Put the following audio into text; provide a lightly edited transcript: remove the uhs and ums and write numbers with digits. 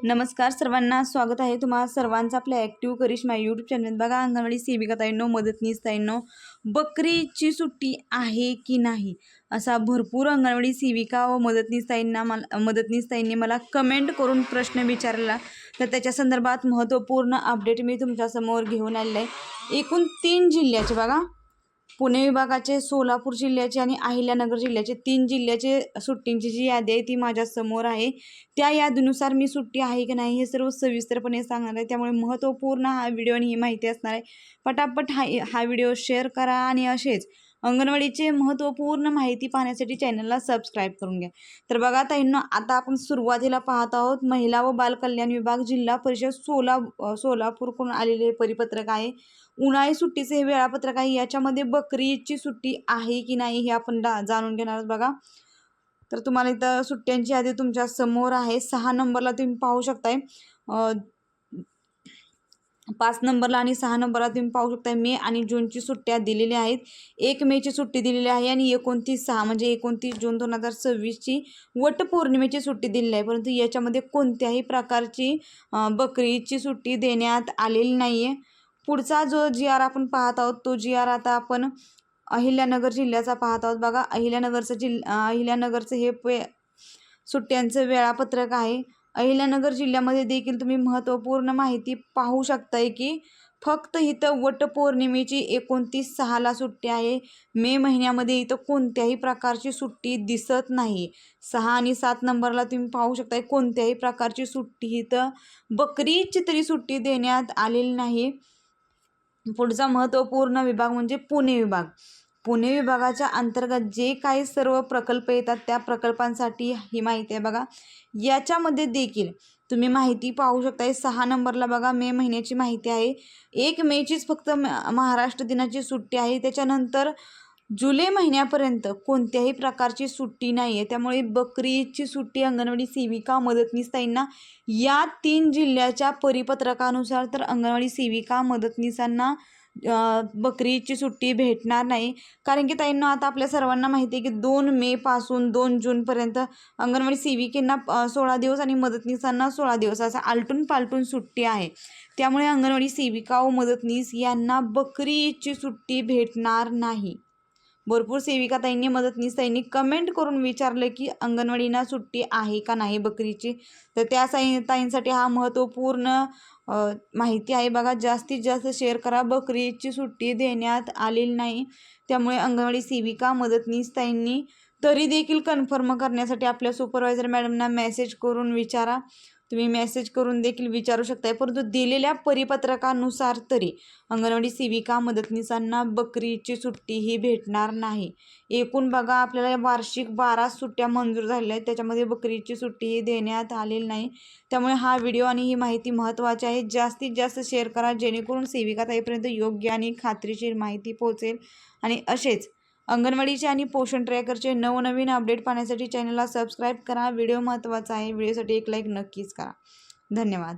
नमस्कार सर्वांना, स्वागत आहे तुम्हा सर्वांचं आपल्या ॲक्टिव्ह करिश्मा यूट्यूब चॅनल। बघा, अंगणवाडी सेविका ताईंनो, मदतनीस ताईंनो, बकरीची सुट्टी आहे की नाही असा भरपूर अंगणवाडी सेविका व मदतनीस ताईंनी मला कमेंट करून प्रश्न विचारला। तर त्याच्या संदर्भात महत्त्वपूर्ण अपडेट मी तुमच्यासमोर घेऊन आलेले आहे। एकूण 3 जिल्ह्याचे, बघा, पुणे विभागाचे, सोलापूर जिल्ह्याचे आणि अहिल्यानगर जिल्ह्याचे 3 जिल्ह्याचे सुट्टींची जी यादी आहे ती माझ्या समोर आहे। त्या यादीनुसार मी सुट्टी आहे की नाही हे सर्व सविस्तरपणे सांगणार आहे। त्यामुळे महत्त्वपूर्ण हा व्हिडिओ आणि ही माहिती असणार आहे। पटापट हा व्हिडिओ शेअर करा आणि असेच अंगणवाडीचे महत्त्वपूर्ण माहिती पाहण्यासाठी चॅनलला सबस्क्राईब करून घ्या। तर बघा ताईंनो, आता आपण सुरुवातीला पाहत आहोत महिला व बाल कल्याण विभाग, जिल्हा परिषद सोलापूरकडून आलेले परिपत्रक आहे। उन्हाळी सुट्टीचे हे वेळापत्रक आहे। याच्यामध्ये बकरी ईदची सुट्टी आहे की नाही हे आपण जाणून घेणार आहोत। बघा, तर तुम्हाला इथं सुट्ट्यांची यादी तुमच्या समोर आहे। 6 नंबरला तुम्ही पाहू शकताय, 5 नंबरला आणि 6 नंबरला तुम्ही पाहू शकताय मे आणि जूनची सुट्ट्या दिलेल्या आहेत। 1 मेची सुट्टी दिलेली आहे आणि 29/6 म्हणजे 29 जून 2026ची वटपौर्णिमेची सुट्टी दिलेली आहे। परंतु याच्यामध्ये कोणत्याही प्रकारची बकरी ईदची सुट्टी देण्यात आलेली नाही आहे। पुढचा जो GR आपण पाहत आहोत तो GR आता आपण अहिल्यानगर जिल्ह्याचा पाहत आहोत। बघा, अहिल्यानगरचं हे सुट्ट्यांचं वेळापत्रक आहे। अहिल्यानगर जिल्ह्यामध्ये देखील तुम्ही महत्त्वपूर्ण माहिती पाहू शकताय की फक्त इथं वटपौर्णिमेची 29/6ला सुट्टी आहे। मे महिन्यामध्ये इथं कोणत्याही प्रकारची सुट्टी दिसत नाही। 6 आणि 7 नंबरला तुम्ही पाहू शकताय कोणत्याही प्रकारची सुट्टी इथं बकरी ईदची तरी सुट्टी देण्यात आलेली नाही। पुढचा महत्त्वपूर्ण विभाग म्हणजे पुणे विभाग। पुणे विभागाच्या अंतर्गत जे काही सर्व प्रकल्प येतात त्या प्रकल्पांसाठी ही माहिती आहे। बघा, याच्यामध्ये देखील तुम्ही माहिती पाहू शकताय। 6 नंबरला बघा, मे महिन्याची माहिती आहे। 1 मेचीच फक्त महाराष्ट्र दिनाची सुट्टी आहे। त्याच्यानंतर जुलै महिन्यापर्यंत कोणत्याही प्रकारची सुट्टी नाही आहे। त्यामुळे बकरी ईदची सुट्टी अंगणवाडी सेविका मदतनीस ताईंना या 3 जिल्ह्याच्या परिपत्रकानुसार तर अंगणवाडी सेविका मदतनीसांना बकरी ईदची सुट्टी भेटणार नाही। कारण की ताईंनो, आता आपल्या सर्वांना माहिती आहे की 2 मे पासून 2 जूनपर्यंत अंगणवाडी सेविकेंना 16 दिवस आणि मदतनीसांना 16 दिवस असं आलटून पालटून सुट्टी आहे। त्यामुळे अंगणवाडी सेविका व मदतनीस यांना बकरी ईदची सुट्टी भेटणार नाही। भरपूर सेविका ताईंनी, मदतनीस ताईंनी कमेंट करून विचारलं की अंगणवाडीना सुट्टी आहे का नाही बकरीची। तर त्या ताईंसाठी हा महत्त्वपूर्ण माहिती आहे। बघा, जास्तीत जास्त शेअर करा। बकरी ईदची सुट्टी देण्यात आलेली नाही। त्यामुळे अंगणवाडी सेविका मदतनीस ताईंनी तरी देखील कन्फर्म करण्यासाठी आपल्या सुपरवायझर मॅडमना मेसेज करून विचारा। तुम्ही मेसेज करून देखील विचारू शकताय। परंतु दिलेल्या परिपत्रकानुसार तरी अंगणवाडी सेविका मदतनीसांना बकरी ईदची सुट्टी ही भेटणार नाही। एकूण बघा, आपल्याला वार्षिक 12 सुट्ट्या मंजूर झालेल्या आहेत, त्याच्यामध्ये बकरी ईदची सुट्टी ही देण्यात आलेली नाही। त्यामुळे हा व्हिडिओ आणि ही माहिती महत्त्वाची आहे। जास्तीत जास्त शेअर करा जेणेकरून सेविका ताईपर्यंत योग्य आणि खात्रीशीर माहिती पोहोचेल। आणि असेच अंगणवाडीचे आणि पोषण ट्रॅकरचे नवनवीन अपडेट पाहण्यासाठी चॅनलला सबस्क्राईब करा। व्हिडिओ महत्त्वाचा आहे, व्हिडिओसाठी एक लाईक नक्कीच करा। धन्यवाद।